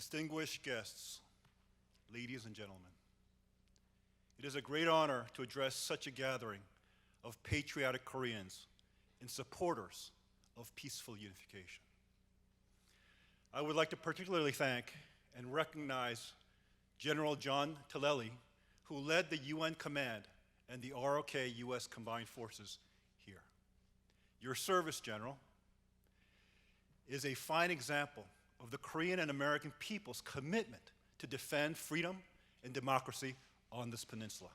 Distinguished guests, ladies and gentlemen, it is a great honor to address such a gathering of patriotic Koreans and supporters of peaceful unification. I would like to particularly thank and recognize General John Tillelly, who led the UN Command and the ROK U.S. Combined Forces here. Your service, General, is a fine example of the Korean and American people's commitment to defend freedom and democracy on this peninsula.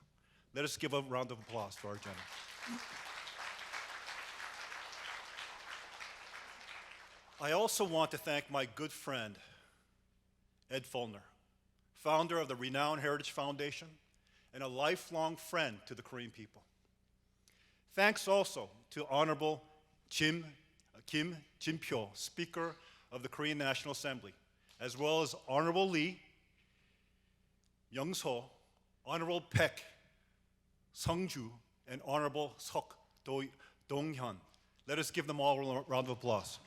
Let us give a round of applause for our general. I also want to thank my good friend, Ed Fulner, founder of the renowned Heritage Foundation and a lifelong friend to the Korean people. Thanks also to Honorable Kim Jin-pyo, Speaker of the Korean National Assembly, as well as Honorable Lee Young-so, Honorable Paek Sung-ju, and Honorable Seok Dong-hyun. Let us give them all a round of applause.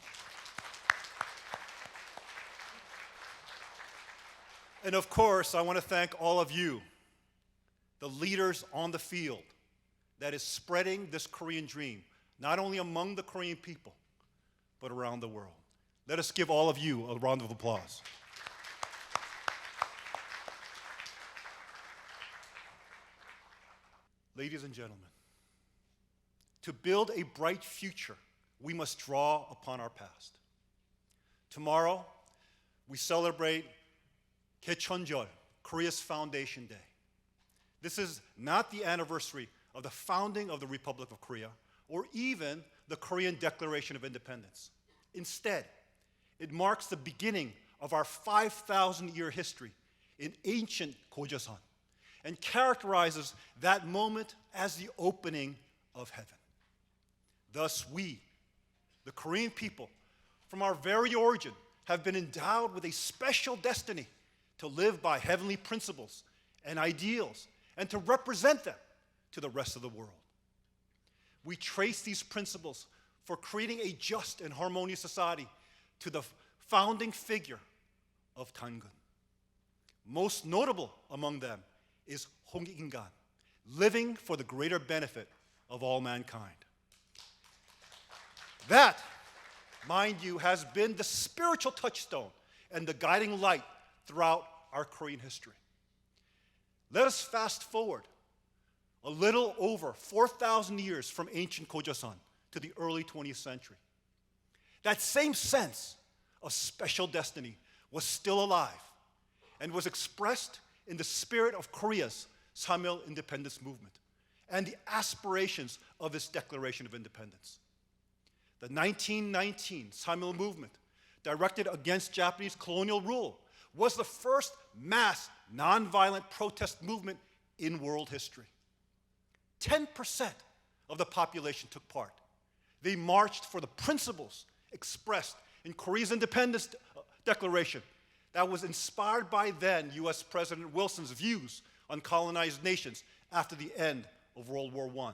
And of course, I want to thank all of you, the leaders on the field that is spreading this Korean dream, not only among the Korean people, but around the world. Let us give all of you a round of applause. Ladies and gentlemen, to build a bright future, we must draw upon our past. Tomorrow, we celebrate Gaechonjeol, Korea's Foundation Day. This is not the anniversary of the founding of the Republic of Korea or even the Korean Declaration of Independence. Instead, it marks the beginning of our 5,000-year history in ancient Gojoseon and characterizes that moment as the opening of heaven. Thus, we, the Korean people, from our very origin, have been endowed with a special destiny to live by heavenly principles and ideals and to represent them to the rest of the world. We trace these principles for creating a just and harmonious society to the founding figure of Tangun. Most notable among them is 홍익인간, living for the greater benefit of all mankind. That, mind you, has been the spiritual touchstone and the guiding light throughout our Korean history. Let us fast forward a little over 4,000 years from ancient Gojoseon to the early 20th century. That same sense of special destiny was still alive and was expressed in the spirit of Korea's Samil independence movement and the aspirations of its Declaration of Independence. The 1919 Samil movement, directed against Japanese colonial rule, was the first mass nonviolent protest movement in world history. 10% of the population took part. They marched for the principles expressed in Korea's independence declaration that was inspired by then U.S. President Wilson's views on colonized nations after the end of World War I.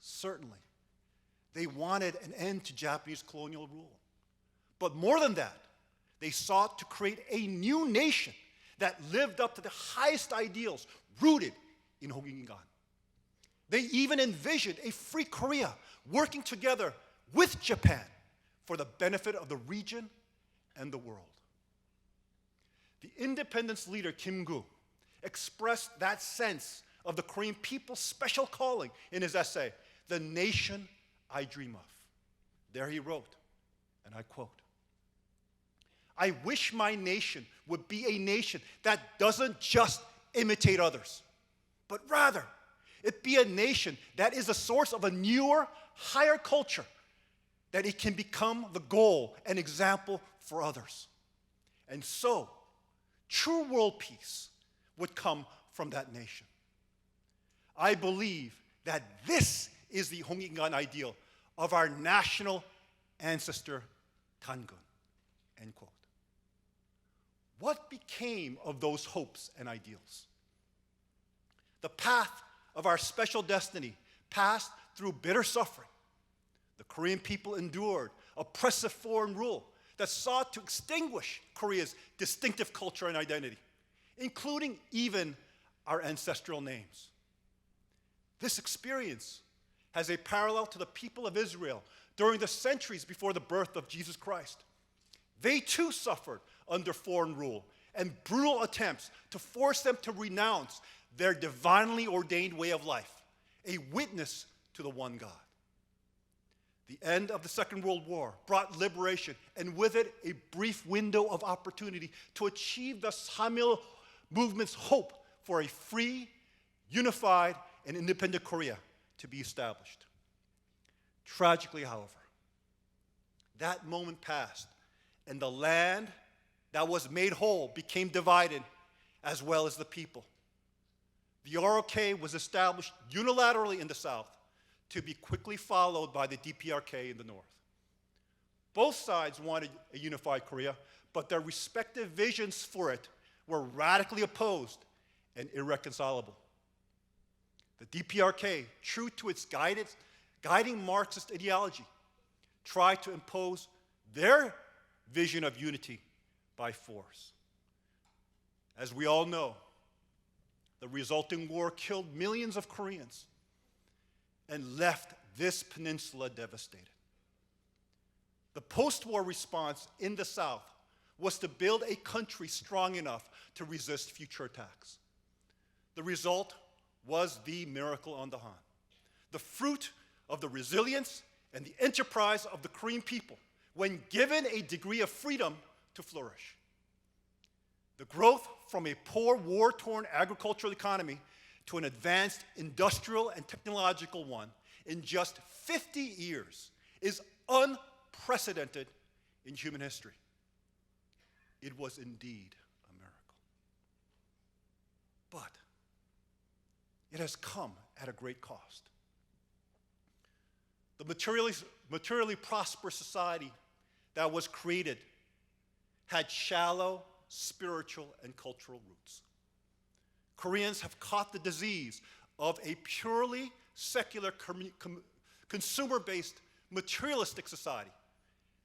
Certainly, they wanted an end to Japanese colonial rule. But more than that, they sought to create a new nation that lived up to the highest ideals rooted in 홍익인간. They even envisioned a free Korea working together with Japan for the benefit of the region and the world. The independence leader Kim Gu expressed that sense of the Korean people's special calling in his essay, The Nation I Dream of. There he wrote, and I quote, "I wish my nation would be a nation that doesn't just imitate others, but rather it be a nation that is a source of a newer, higher culture, that it can become the goal and example for others. And so, true world peace would come from that nation." I believe that this is the 홍익인간 ideal of our national ancestor, Tangun. End quote. What became of those hopes and ideals? The path of our special destiny passed through bitter suffering. The Korean people endured oppressive foreign rule, that sought to extinguish Korea's distinctive culture and identity, including even our ancestral names. This experience has a parallel to the people of Israel during the centuries before the birth of Jesus Christ. They too suffered under foreign rule and brutal attempts to force them to renounce their divinely ordained way of life, a witness to the one God. The end of the Second World War brought liberation, and with it, a brief window of opportunity to achieve the Samil movement's hope for a free, unified, and independent Korea to be established. Tragically, however, that moment passed, and the land that was made whole became divided, as well as the people. The ROK was established unilaterally in the South, to be quickly followed by the DPRK in the North. Both sides wanted a unified Korea, but their respective visions for it were radically opposed and irreconcilable. The DPRK, true to its guiding Marxist ideology, tried to impose their vision of unity by force. As we all know, the resulting war killed millions of Koreans and left this peninsula devastated. The post-war response in the South was to build a country strong enough to resist future attacks. The result was the miracle on the Han, the fruit of the resilience and the enterprise of the Korean people when given a degree of freedom to flourish. The growth from a poor, war-torn agricultural economy to an advanced industrial and technological one in just 50 years is unprecedented in human history. It was indeed a miracle. But it has come at a great cost. The materially prosperous society that was created had shallow spiritual and cultural roots. Koreans have caught the disease of a purely secular, consumer-based, materialistic society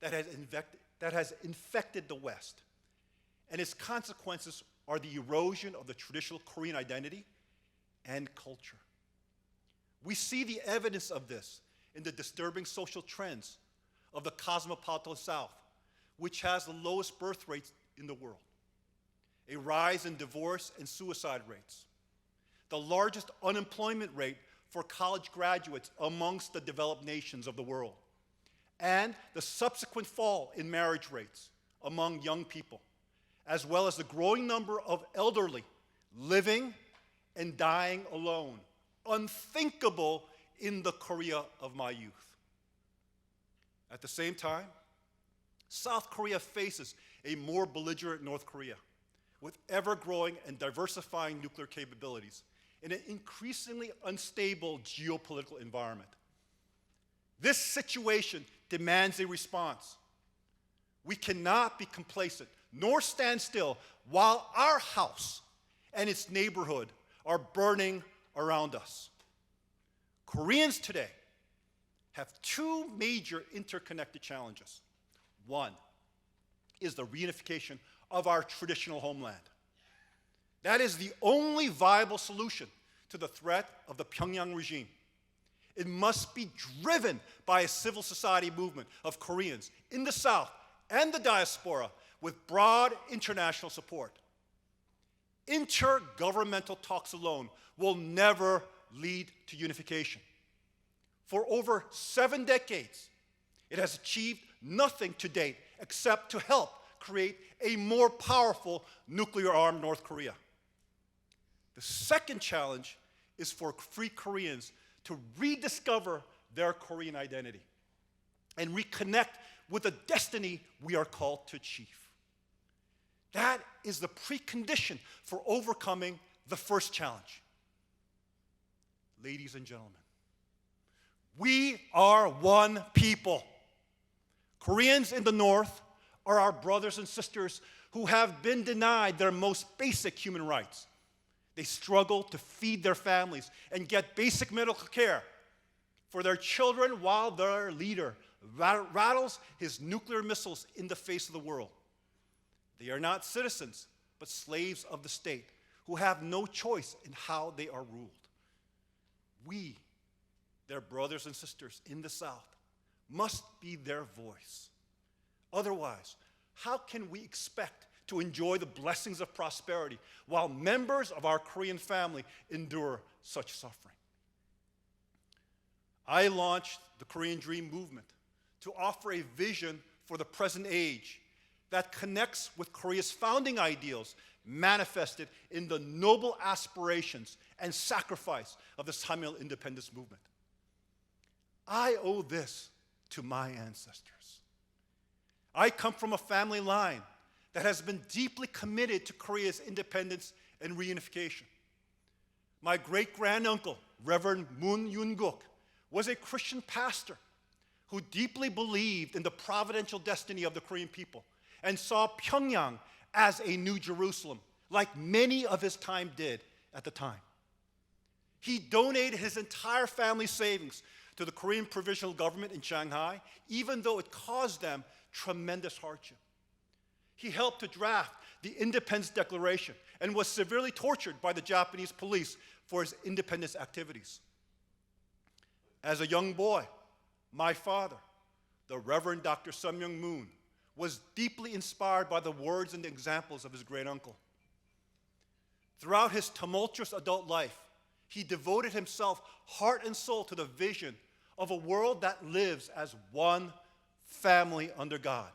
that has infected the West. And its consequences are the erosion of the traditional Korean identity and culture. We see the evidence of this in the disturbing social trends of the cosmopolitan South, which has the lowest birth rates in the world, a rise in divorce and suicide rates, the largest unemployment rate for college graduates amongst the developed nations of the world, and the subsequent fall in marriage rates among young people, as well as the growing number of elderly living and dying alone, unthinkable in the Korea of my youth. At the same time, South Korea faces a more belligerent North Korea with ever-growing and diversifying nuclear capabilities in an increasingly unstable geopolitical environment. This situation demands a response. We cannot be complacent nor stand still while our house and its neighborhood are burning around us. Koreans today have two major interconnected challenges. One is the reunification of our traditional homeland. That is the only viable solution to the threat of the Pyongyang regime. It must be driven by a civil society movement of Koreans in the South and the diaspora with broad international support. Intergovernmental talks alone will never lead to unification. For over 7 decades, it has achieved nothing to date except to help create a more powerful nuclear-armed North Korea. The second challenge is for free Koreans to rediscover their Korean identity and reconnect with the destiny we are called to achieve. That is the precondition for overcoming the first challenge. Ladies and gentlemen, we are one people. Koreans in the North are our brothers and sisters who have been denied their most basic human rights. They struggle to feed their families and get basic medical care for their children while their leader rattles his nuclear missiles in the face of the world. They are not citizens, but slaves of the state who have no choice in how they are ruled. We, their brothers and sisters in the South, must be their voice. Otherwise, how can we expect to enjoy the blessings of prosperity while members of our Korean family endure such suffering? I launched the Korean Dream movement to offer a vision for the present age that connects with Korea's founding ideals manifested in the noble aspirations and sacrifice of the Samil independence movement. I owe this to my ancestors. I come from a family line that has been deeply committed to Korea's independence and reunification. My great-granduncle, Reverend Moon Yoon-guk, was a Christian pastor who deeply believed in the providential destiny of the Korean people and saw Pyongyang as a new Jerusalem, like many of his time did at the time. He donated his entire family savings to the Korean provisional government in Shanghai, even though it caused them tremendous hardship. He helped to draft the Independence Declaration and was severely tortured by the Japanese police for his independence activities. As a young boy, my father, the Reverend Dr. Sun Myung Moon, was deeply inspired by the words and examples of his great uncle. Throughout his tumultuous adult life, he devoted himself heart and soul to the vision of a world that lives as one family under God,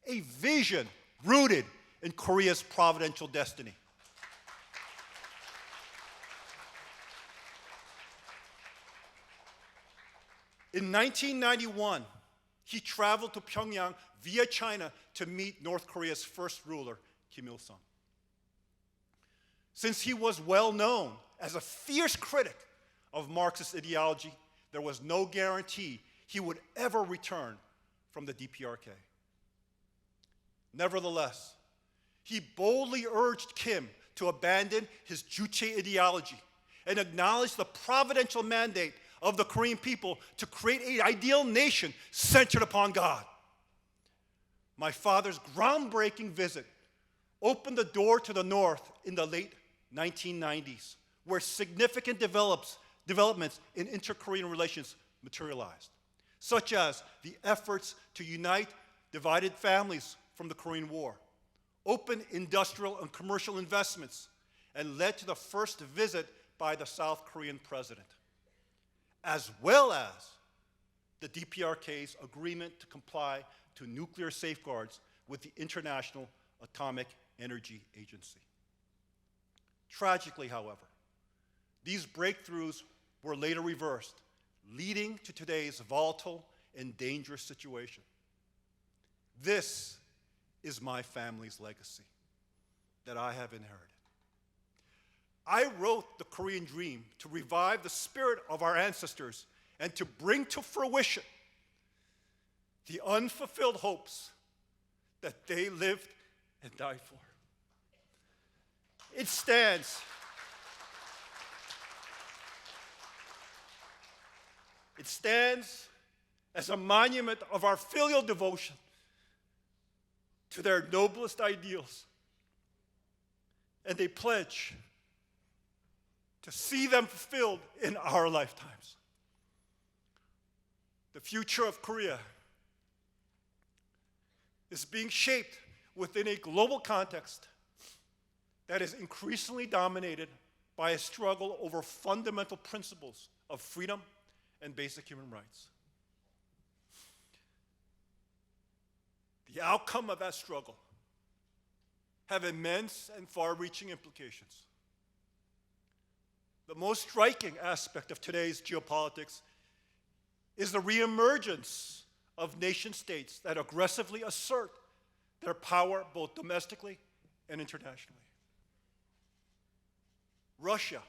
a vision rooted in Korea's providential destiny. In 1991, he traveled to Pyongyang via China to meet North Korea's first ruler, Kim Il-sung. Since he was well known as a fierce critic of Marxist ideology, there was no guarantee he would ever return from the DPRK. Nevertheless, he boldly urged Kim to abandon his Juche ideology and acknowledge the providential mandate of the Korean people to create an ideal nation centered upon God. My father's groundbreaking visit opened the door to the North in the late 1990s, where significant developments in inter-Korean relations materialized, such as the efforts to unite divided families from the Korean War, open industrial and commercial investments, and led to the first visit by the South Korean president, as well as the DPRK's agreement to comply to nuclear safeguards with the International Atomic Energy Agency. Tragically, however, these breakthroughs were later reversed, leading to today's volatile and dangerous situation. This is my family's legacy that I have inherited. I wrote the Korean Dream to revive the spirit of our ancestors and to bring to fruition the unfulfilled hopes that they lived and died for. It stands as a monument of our filial devotion to their noblest ideals, and a pledge to see them fulfilled in our lifetimes. The future of Korea is being shaped within a global context that is increasingly dominated by a struggle over fundamental principles of freedom and basic human rights. The outcome of that struggle have immense and far-reaching implications. The most striking aspect of today's geopolitics is the reemergence of nation-states that aggressively assert their power both domestically and internationally. Russia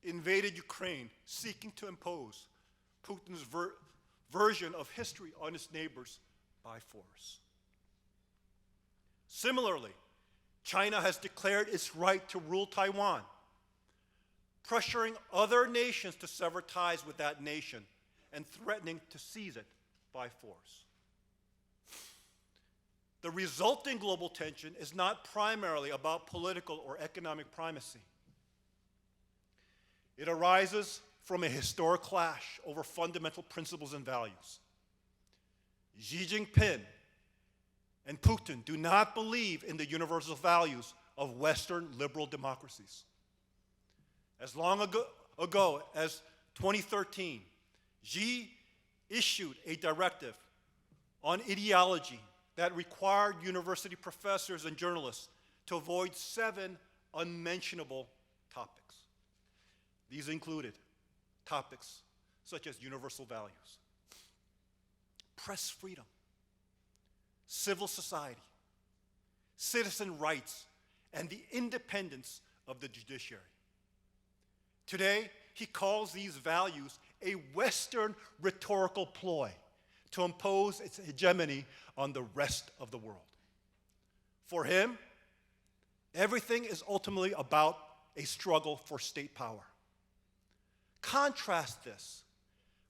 invaded Ukraine, seeking to impose Putin's version of history on its neighbors by force. Similarly, China has declared its right to rule Taiwan, pressuring other nations to sever ties with that nation and threatening to seize it by force. The resulting global tension is not primarily about political or economic primacy. It arises from a historic clash over fundamental principles and values. Xi Jinping and Putin do not believe in the universal values of Western liberal democracies. As long ago as 2013, Xi issued a directive on ideology that required university professors and journalists to avoid 7 unmentionable topics. These included topics such as universal values, press freedom, civil society, citizen rights, and the independence of the judiciary. Today, he calls these values a Western rhetorical ploy to impose its hegemony on the rest of the world. For him, everything is ultimately about a struggle for state power. Contrast this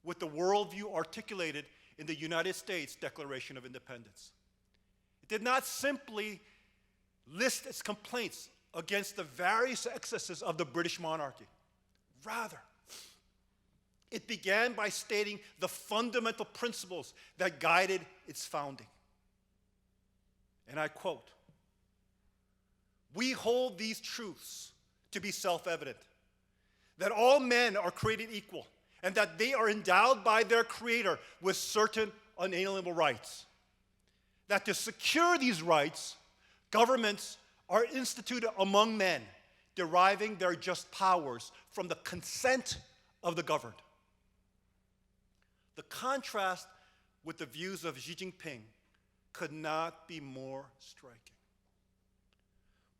with the worldview articulated in the United States Declaration of Independence. It did not simply list its complaints against the various excesses of the British monarchy. Rather, it began by stating the fundamental principles that guided its founding. And I quote, "We hold these truths to be self-evident, that all men are created equal, and that they are endowed by their Creator with certain unalienable rights. That to secure these rights, governments are instituted among men, deriving their just powers from the consent of the governed." The contrast with the views of Xi Jinping could not be more striking.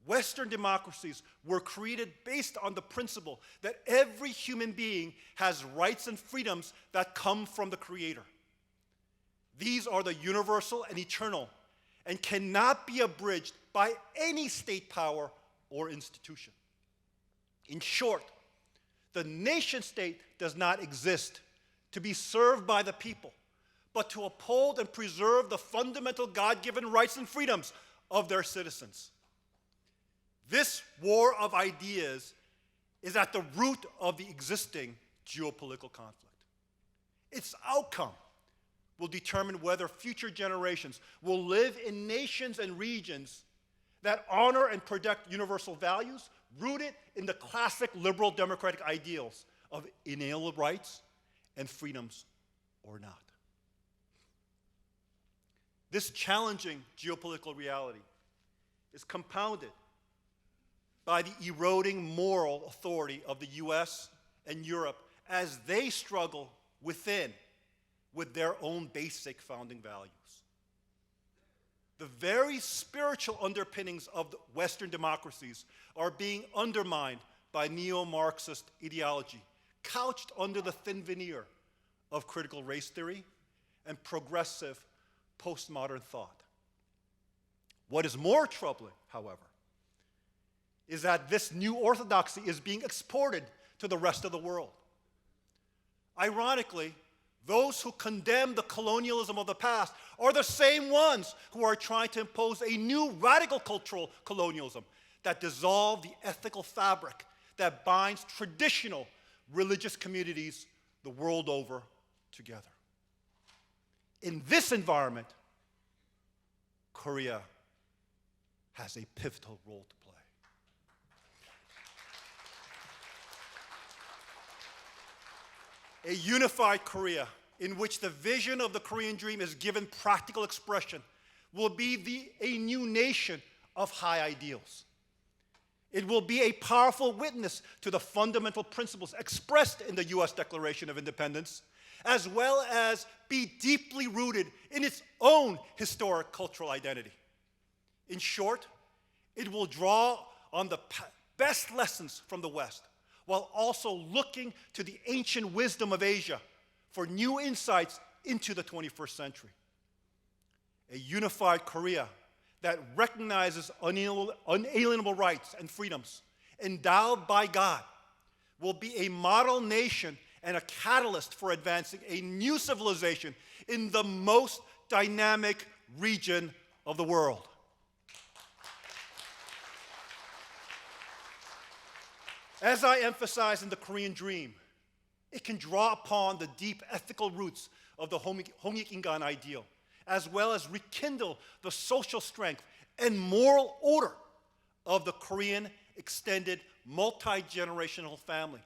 Western democracies were created based on the principle that every human being has rights and freedoms that come from the Creator. These are the universal and eternal and cannot be abridged by any state power or institution. In short, the nation state does not exist to be served by the people, but to uphold and preserve the fundamental God-given rights and freedoms of their citizens. This war of ideas is at the root of the existing geopolitical conflict. Its outcome will determine whether future generations will live in nations and regions that honor and protect universal values rooted in the classic liberal democratic ideals of inalienable rights and freedoms or not. This challenging geopolitical reality is compounded by the eroding moral authority of the US and Europe as they struggle within with their own basic founding values. The very spiritual underpinnings of the Western democracies are being undermined by neo-Marxist ideology, couched under the thin veneer of critical race theory and progressive postmodern thought. What is more troubling, however, is that this new orthodoxy is being exported to the rest of the world. Ironically, those who condemn the colonialism of the past are the same ones who are trying to impose a new radical cultural colonialism that dissolves the ethical fabric that binds traditional religious communities the world over together. In this environment, Korea has a pivotal role to play. A unified Korea in which the vision of the Korean dream is given practical expression will be a new nation of high ideals. It will be a powerful witness to the fundamental principles expressed in the US Declaration of Independence, as well as be deeply rooted in its own historic cultural identity. In short, it will draw on the best lessons from the West, while also looking to the ancient wisdom of Asia for new insights into the 21st century. A unified Korea that recognizes unalienable rights and freedoms endowed by God will be a model nation and a catalyst for advancing a new civilization in the most dynamic region of the world. As I emphasize in the Korean Dream, it can draw upon the deep ethical roots of the 홍익인간 ideal, as well as rekindle the social strength and moral order of the Korean extended multi-generational family.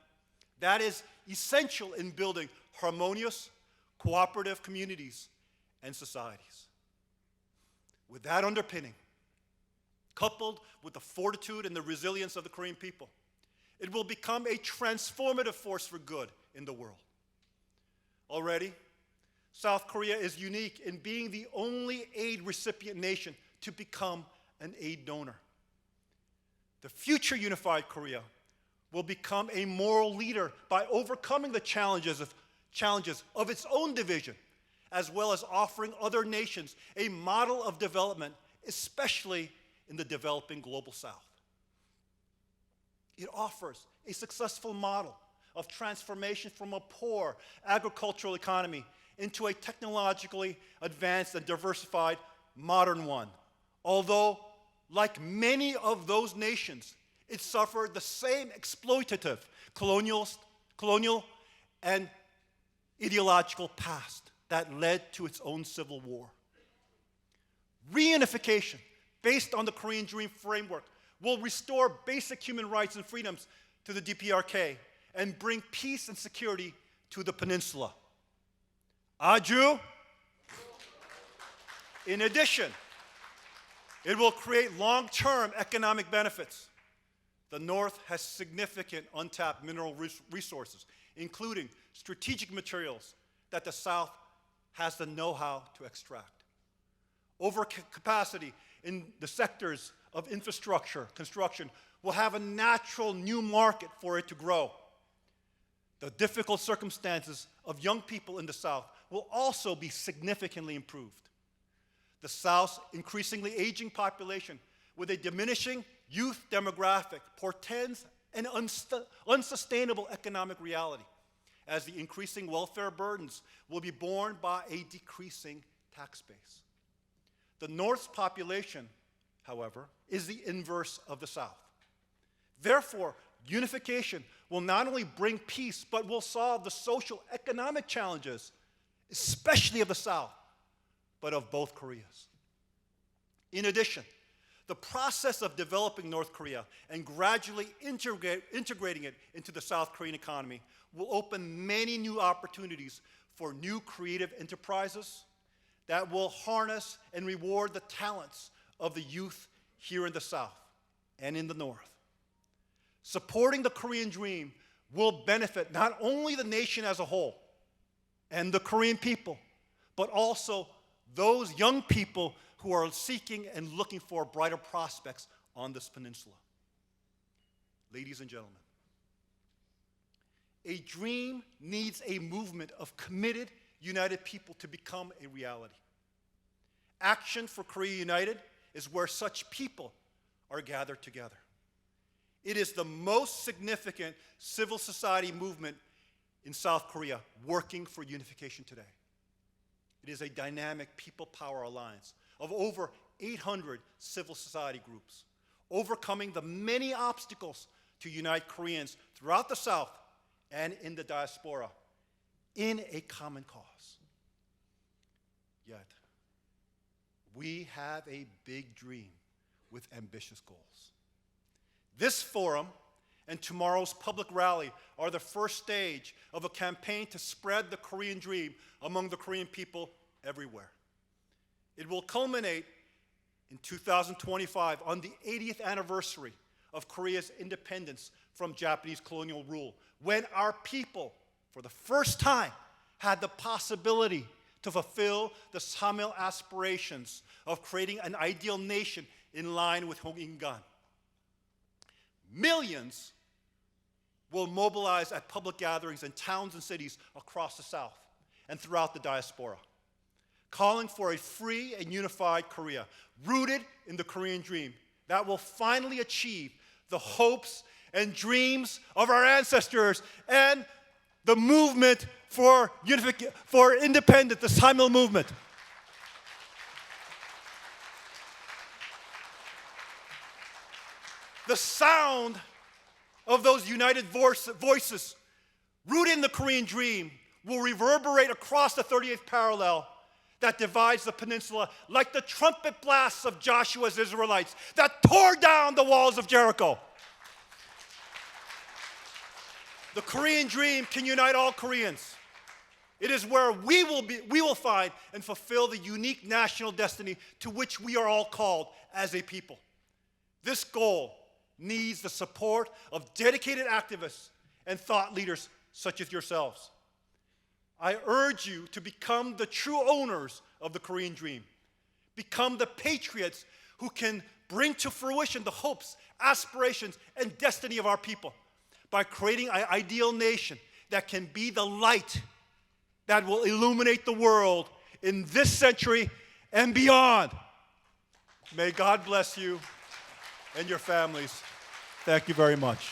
That is essential in building harmonious, cooperative communities and societies. With that underpinning, coupled with the fortitude and the resilience of the Korean people, it will become a transformative force for good in the world. Already, South Korea is unique in being the only aid recipient nation to become an aid donor. The future unified Korea will become a moral leader by overcoming the challenges of its own division, as well as offering other nations a model of development, especially in the developing global South. It offers a successful model of transformation from a poor agricultural economy into a technologically advanced and diversified modern one. Although, like many of those nations, it suffered the same exploitative, colonial and ideological past that led to its own civil war. Reunification, based on the Korean Dream framework, will restore basic human rights and freedoms to the DPRK and bring peace and security to the peninsula. Aju. In addition, it will create long-term economic benefits. The North has significant untapped mineral resources, including strategic materials that the South has the know-how to extract. Overcapacity in the sectors of infrastructure, construction, will have a natural new market for it to grow. The difficult circumstances of young people in the South will also be significantly improved. The South's increasingly aging population with a diminishing youth demographic portends an unsustainable economic reality, as the increasing welfare burdens will be borne by a decreasing tax base. The North's population, however, is the inverse of the South. Therefore, unification will not only bring peace, but will solve the social economic challenges, especially of the South, but of both Koreas. In addition, the process of developing North Korea and gradually integrating it into the South Korean economy will open many new opportunities for new creative enterprises that will harness and reward the talents of the youth here in the South and in the North. Supporting the Korean Dream will benefit not only the nation as a whole and the Korean people, but also those young people who are seeking and looking for brighter prospects on this peninsula. Ladies and gentlemen, a dream needs a movement of committed, united people to become a reality. Action for Korea United is where such people are gathered together. It is the most significant civil society movement in South Korea working for unification today. It is a dynamic people power alliance of over 800 civil society groups, overcoming the many obstacles to unite Koreans throughout the South and in the diaspora in a common cause. Yet, we have a big dream with ambitious goals. This forum and tomorrow's public rally are the first stage of a campaign to spread the Korean dream among the Korean people everywhere. It will culminate in 2025 on the 80th anniversary of Korea's independence from Japanese colonial rule, when our people, for the first time, had the possibility to fulfill the Samil aspirations of creating an ideal nation in line with 홍익인간. Millions will mobilize at public gatherings in towns and cities across the South and throughout the diaspora, calling for a free and unified Korea, rooted in the Korean dream that will finally achieve the hopes and dreams of our ancestors and the movement for independence, the Simul movement. The sound of those united voices rooted in the Korean dream will reverberate across the 38th parallel that divides the peninsula like the trumpet blasts of Joshua's Israelites that tore down the walls of Jericho. The Korean dream can unite all Koreans. It is where we will find and fulfill the unique national destiny to which we are all called as a people. This goal needs the support of dedicated activists and thought leaders such as yourselves. I urge you to become the true owners of the Korean dream. Become the patriots who can bring to fruition the hopes, aspirations, and destiny of our people by creating an ideal nation that can be the light that will illuminate the world in this century and beyond. May God bless you and your families. Thank you very much.